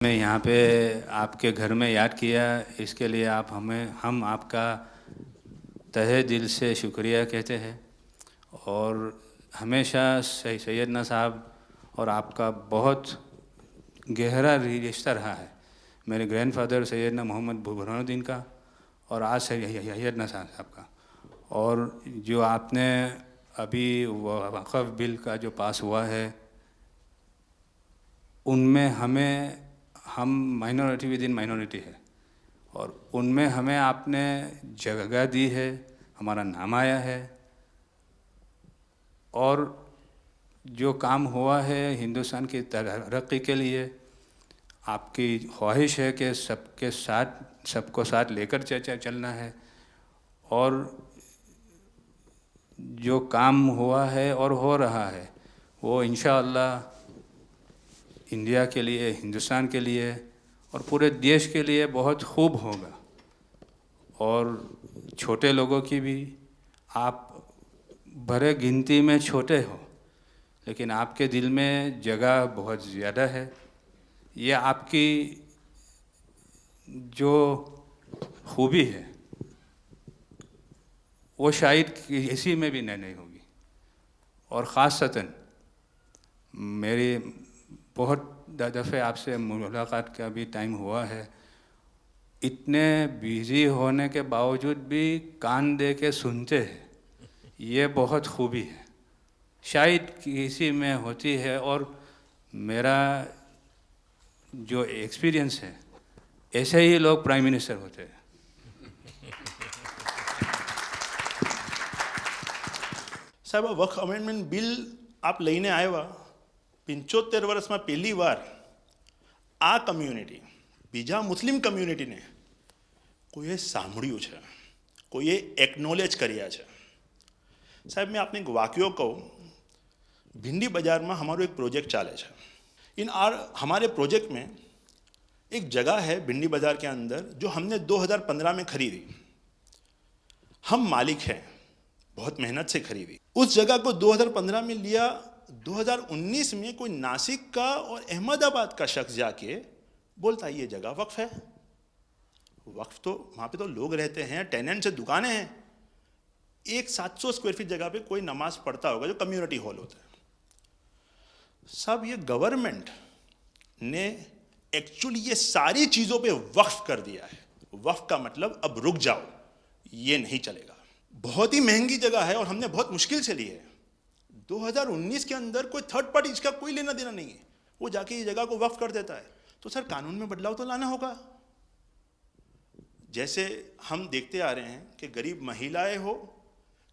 मैं यहाँ पे आपके घर में याद किया, इसके लिए हम आपका तहे दिल से शुक्रिया कहते हैं। और हमेशा सैयदना साहब और आपका बहुत गहरा रिश्ता रहा है। मेरे ग्रैंडफादर सैयदना मोहम्मद बुरहानुद्दीन का और आज सैयदना साहब का। और जो आपने अभी वक़्फ़ बिल का जो पास हुआ है, उनमें हम माइनॉरिटी विद इन माइनॉरिटी है, और उनमें हमें आपने जगह दी है, हमारा नाम आया है। और जो काम हुआ है हिंदुस्तान की तरक्की के लिए, आपकी ख्वाहिश है कि सबको साथ लेकर चलना है। और जो काम हुआ है और हो रहा है वो इंशाअल्लाह इंडिया के लिए, हिंदुस्तान के लिए और पूरे देश के लिए बहुत खूब होगा। और छोटे लोगों की भी, आप भरे गिनती में छोटे हो लेकिन आपके दिल में जगह बहुत ज़्यादा है। ये आपकी जो खूबी है वो शायद किसी में भी नहीं होगी। और ख़ासतन मेरी बहुत दफ़े आपसे मुलाकात का भी टाइम हुआ है, इतने बिज़ी होने के बावजूद भी कान दे के सुनते हैं, ये बहुत खूबी है, शायद किसी में होती है। और मेरा जो एक्सपीरियंस है, ऐसे ही लोग प्राइम मिनिस्टर होते हैं। સાહેબ આ વક્ફ અમેન્ડમેન્ટ બિલ આપ લઈને આવ્યા 75 વર્ષમાં પહેલી વાર આ કમ્યુનિટી બીજા મુસ્લિમ કમ્યુનિટીને કોઈએ સાંભળ્યું છે, કોઈએ એકનોલેજ કર્યા છે। સાહેબ मैं आपने एक वाक्य कहूँ, भिंडी बाजार में हमारो एक प्रोजेक्ट चाले है। हमारे प्रोजेक्ट में एक जगह है भिंडी बाजार के अंदर जो हमने 2015 में खरीदी। हम मालिक हैं, बहुत मेहनत से खरीदी। उस जगह को 2015 में लिया, 2019 में कोई नासिक का और अहमदाबाद का शख्स जाके बोलता ये जगह वक्फ है। वक्फ तो वहाँ पे तो लोग रहते हैं, टेनेंट्स से दुकानें हैं। एक 700 स्क्वायर फीट जगह पे कोई नमाज पढ़ता होगा जो कम्युनिटी हॉल होता है। सब ये गवर्नमेंट ने एक्चुअली ये सारी चीज़ों पे वक्फ कर दिया है। वक्फ का मतलब अब रुक जाओ, ये नहीं चलेगा। बहुत ही महंगी जगह है और हमने बहुत मुश्किल से ली है। 2019 के अंदर कोई थर्ड पार्टी, इसका कोई लेना देना नहीं है, वो जाके ये जगह को वक्फ कर देता है। तो सर कानून में बदलाव तो लाना होगा। जैसे हम देखते आ रहे हैं कि गरीब महिलाएं हो,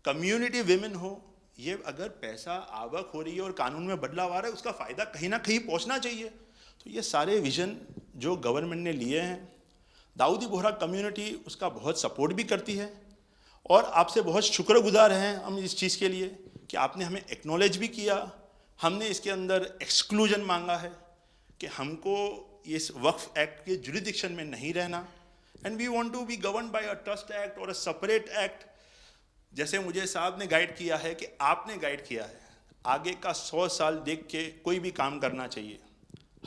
कम्युनिटी विमेन हो, ये अगर पैसा आवक हो रही है और कानून में बदलाव आ रहा है, उसका फ़ायदा कहीं ना कहीं पहुंचना चाहिए। तो ये सारे विजन जो गवर्नमेंट ने लिए हैं, दाऊदी बोहरा कम्युनिटी उसका बहुत सपोर्ट भी करती है। और आपसे बहुत शुक्रगुजार हैं हम इस चीज़ के लिए कि आपने हमें एक्नॉलेज भी किया। हमने इसके अंदर एक्सक्लूजन मांगा है कि हमको इस वक्फ एक्ट के जुरिडिक्शन में नहीं रहना, and we want to be govern by a trust act और अ सेपरेट एक्ट। जैसे मुझे साहब ने गाइड किया है कि आपने गाइड किया है, आगे का 100 साल देख के कोई भी काम करना चाहिए।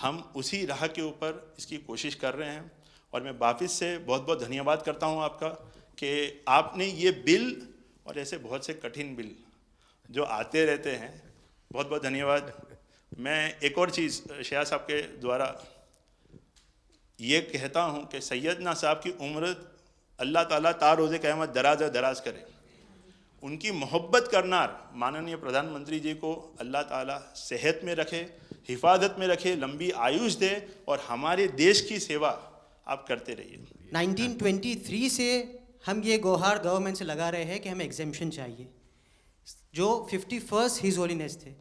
हम उसी राह के ऊपर इसकी कोशिश कर रहे हैं। और मैं वापस से बहुत बहुत धन्यवाद करता हूँ आपका कि आपने ये बिल और ऐसे बहुत से कठिन बिल जो आते रहते हैं, बहुत बहुत धन्यवाद। मैं एक और चीज़ शाह साहब के द्वारा ये कहता हूँ कि सैयदना साहब की उम्र अल्लाह ताला तार रोज़े क़यामत दराज करे। उनकी मोहब्बत करनार माननीय प्रधानमंत्री जी को अल्लाह ताला सेहत में रखे, हिफाजत में रखे, लंबी आयुष दे और हमारे देश की सेवा आप करते रहिए। 1923 से हम ये गुहार गवर्नमेंट से लगा रहे हैं कि हमें एग्जेम्पशन चाहिए। जो 51st हिज होलीनेस थे,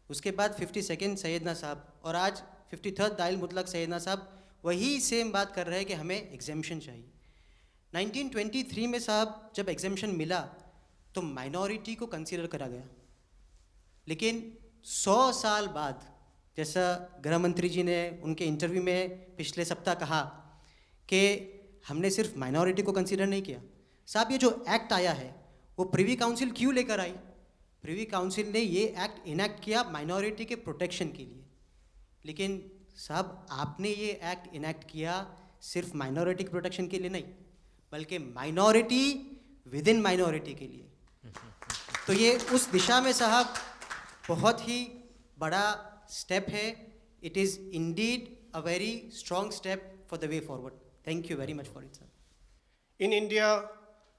उसके बाद 52nd सैयदना साहब और आज 53rd दाइल मुतलक सैयदना साहब वही सेम बात कर रहे हैं कि हमें एग्जेम्पशन चाहिए। 1923 में साहब जब एग्जेम्पशन मिला तो माइनॉरिटी को कंसीडर करा गया, लेकिन 100 साल बाद, जैसा गृह मंत्री जी ने उनके इंटरव्यू में पिछले सप्ताह कहा कि हमने सिर्फ माइनॉरिटी को कंसीडर नहीं किया। साहब ये जो एक्ट आया है वो प्रिवी काउंसिल क्यों लेकर आई? प्रिवी काउंसिल ने ये एक्ट इनैक्ट किया माइनॉरिटी के प्रोटेक्शन के लिए, लेकिन साहब आपने ये एक्ट इनैक्ट किया सिर्फ माइनॉरिटी के प्रोटेक्शन के लिए नहीं, बल्कि माइनॉरिटी विद इन माइनॉरिटी के लिए। तो ये उस दिशा में साहब बहुत ही बड़ा स्टेप है। It is indeed a very strong step for the way forward. Thank you very much for it sir. In India,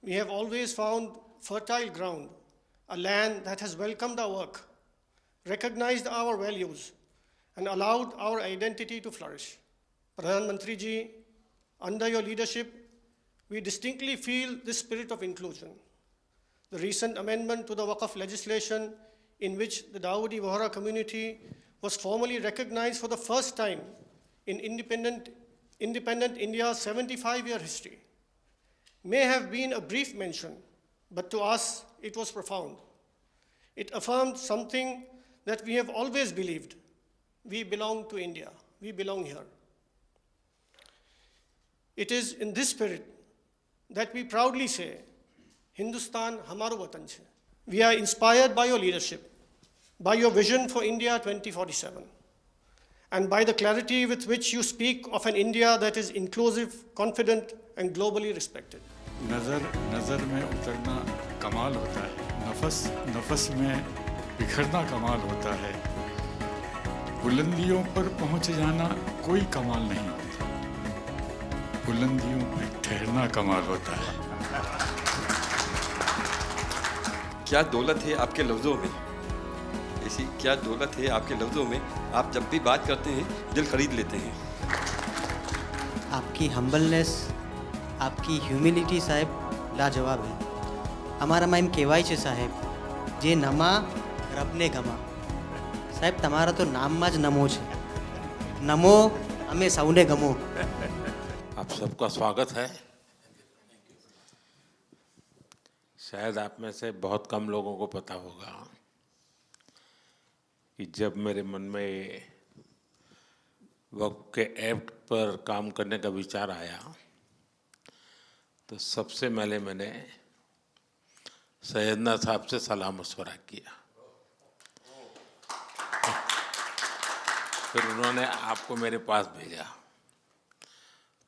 we have always found fertile ground, a land that has welcomed our work, recognized our values, and allowed our identity to flourish. Pradhan Mantri ji, under your leadership, we distinctly feel this spirit of inclusion. The recent amendment to the Waqf legislation, in which the Dawoodi Bohra community was formally recognized for the first time in independent India's 75-year history, may have been a brief mention, but to us it was profound. It affirmed something that we have always believed. We belong to India. We belong here. It is in this spirit that we proudly say, Hindustan hamaro watan chhe. We are inspired by your leadership, by your vision for India 2047, and by the clarity with which you speak of an India that is inclusive, confident, and globally respected. नज़र में उतरना कमाल होता है, नफस में बिखरना कमाल होता है, बुलंदियों पर पहुंच जाना कोई कमाल नहीं होता, बुलंदियों पर ठहरना कमाल होता है। क्या दौलत है आपके लफ्ज़ों में, ऐसी क्या दौलत है आपके लफ्ज़ों में, आप जब भी बात करते हैं दिल खरीद लेते हैं। आपकी हम्बलनेस, आपकी ह्यूमिलिटी साहेब लाजवाब है। हमारा माइम केवाय છે સાહેબ જે નમા રબને ગમા। સાહેબ તમારા તો નામમાં જ નમો છે, નમો અમે સૌને ગમો। आप सबका स्वागत है। शायद आप में से बहुत कम लोगों को पता होगा कि जब मेरे मन में वक्फ के एक्ट पर काम करने का विचार आया तो सबसे पहले मैंने सैयदना साहब से सलाह मशवरा किया, फिर उन्होंने आपको मेरे पास भेजा,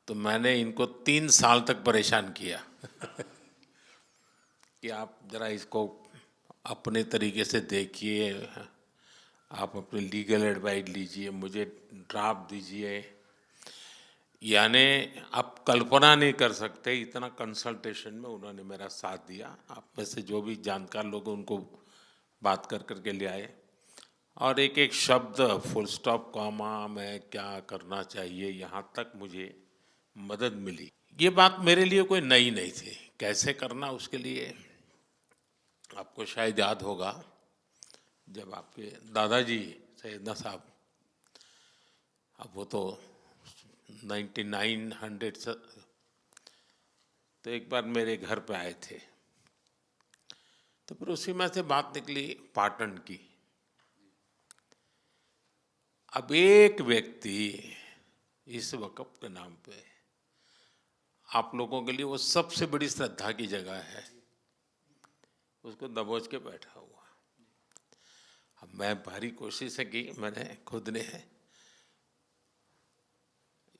तो मैंने इनको 3 साल तक परेशान किया कि आप ज़रा इसको अपने तरीके से देखिए, आप अपने लीगल एडवाइस लीजिए, मुझे ड्राफ्ट दीजिए। यानी आप कल्पना नहीं कर सकते इतना कंसल्टेशन में उन्होंने मेरा साथ दिया। आप में से जो भी जानकार लोग उनको बात कर करके ले आए, और एक एक शब्द फुल स्टॉप कॉमा में क्या करना चाहिए यहाँ तक मुझे मदद मिली। ये बात मेरे लिए कोई नई नहीं थी, कैसे करना उसके लिए आपको शायद याद होगा जब आपके दादाजी सैयदना साहब, अब वो तो 1900 से, तो एक बार मेरे घर पे आए थे, तो फिर उसी में से बात निकली पाटन की। अब एक व्यक्ति इस वक़्फ़ के नाम पे आप लोगों के लिए वो सबसे बड़ी श्रद्धा की जगह है, उसको दबोच के बैठा हुआ। अब मैं भारी कोशिश की मैंने खुद ने,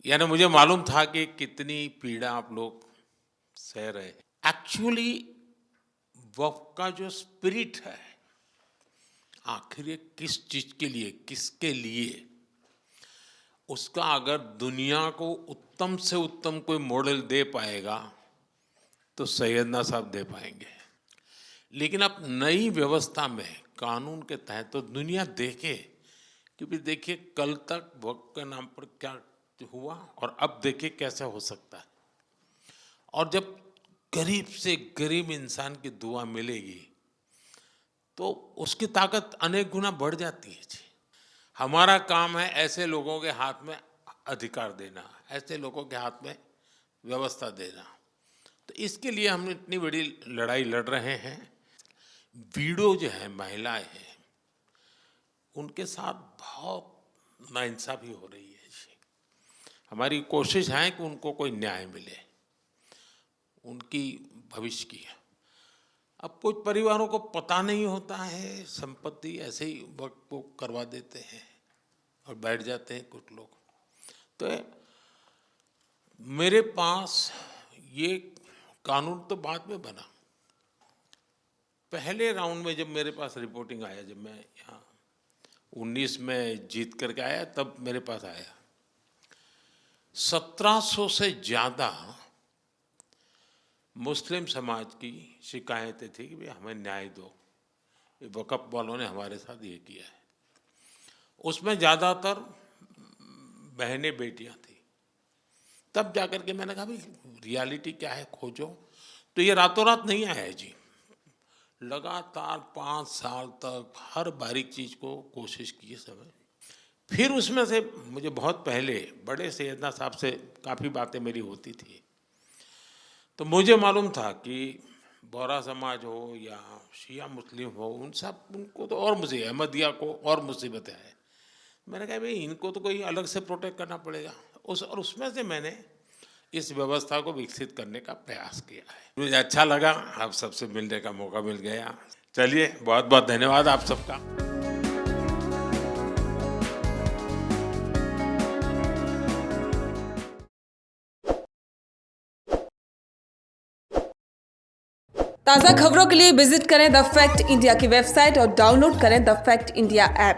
यानी मुझे मालूम था कि कितनी पीड़ा आप लोग सह रहे हैं। एक्चुअली वक्फ का जो स्पिरिट है, आखिर ये किस चीज़ के लिए, किसके लिए, उसका अगर दुनिया को उत्तम से उत्तम कोई मॉडल दे पाएगा तो सैयदना साहब दे पाएंगे। लेकिन अब नई व्यवस्था में कानून के तहत तो दुनिया देखे कि भी देखिए कल तक वक्फ के नाम पर क्या हुआ और अब देखिए कैसे हो सकता है। और जब गरीब से गरीब इंसान की दुआ मिलेगी तो उसकी ताकत अनेक गुना बढ़ जाती है जी। हमारा काम है ऐसे लोगों के हाथ में अधिकार देना, ऐसे लोगों के हाथ में व्यवस्था देना। तो इसके लिए हम इतनी बड़ी लड़ाई लड़ रहे हैं। वीडो जो है, महिलाएं हैं, उनके साथ बहुत नाइंसाफ़ी हो रही है जी। हमारी कोशिश है कि उनको कोई न्याय मिले, उनकी भविष्य की। अब कुछ परिवारों को पता नहीं होता है, संपत्ति ऐसे ही वक्त को करवा देते हैं और बैठ जाते हैं कुछ लोग। तो मेरे पास ये कानून तो बाद में बना। पहले राउंड में जब मेरे पास रिपोर्टिंग आया, जब मैं यहाँ 19 में जीत करके आया, तब मेरे पास आया 1700 से ज़्यादा मुस्लिम समाज की शिकायतें थी कि भाई हमें न्याय दो, ये वक़्फ़ वालों ने हमारे साथ ये किया है। उसमें ज़्यादातर बहनें बेटियां थी। तब जाकर के मैंने कहा भाई रियलिटी क्या है, खोजो। तो ये रातों रात नहीं आया है जी, लगातार 5 साल तक हर बारीक चीज़ को कोशिश की समय। फिर उसमें से मुझे बहुत पहले बड़े सैयदना साहब से काफ़ी बातें मेरी होती थी, तो मुझे मालूम था कि बोहरा समाज हो या शिया मुस्लिम हो, उनको तो और मुझे अहमदिया को और मुसीबतें हैं। मैंने कहा भाई इनको तो कोई अलग से प्रोटेक्ट करना पड़ेगा। और उसमें से मैंने इस व्यवस्था को विकसित करने का प्रयास किया है। मुझे अच्छा लगा, आप सबसे मिलने का मौका मिल गया। चलिए, बहुत बहुत धन्यवाद आप सबका। ताज़ा खबरों के लिए विजिट करें द फैक्ट इंडिया की वेबसाइट और डाउनलोड करें द फैक्ट इंडिया ऐप।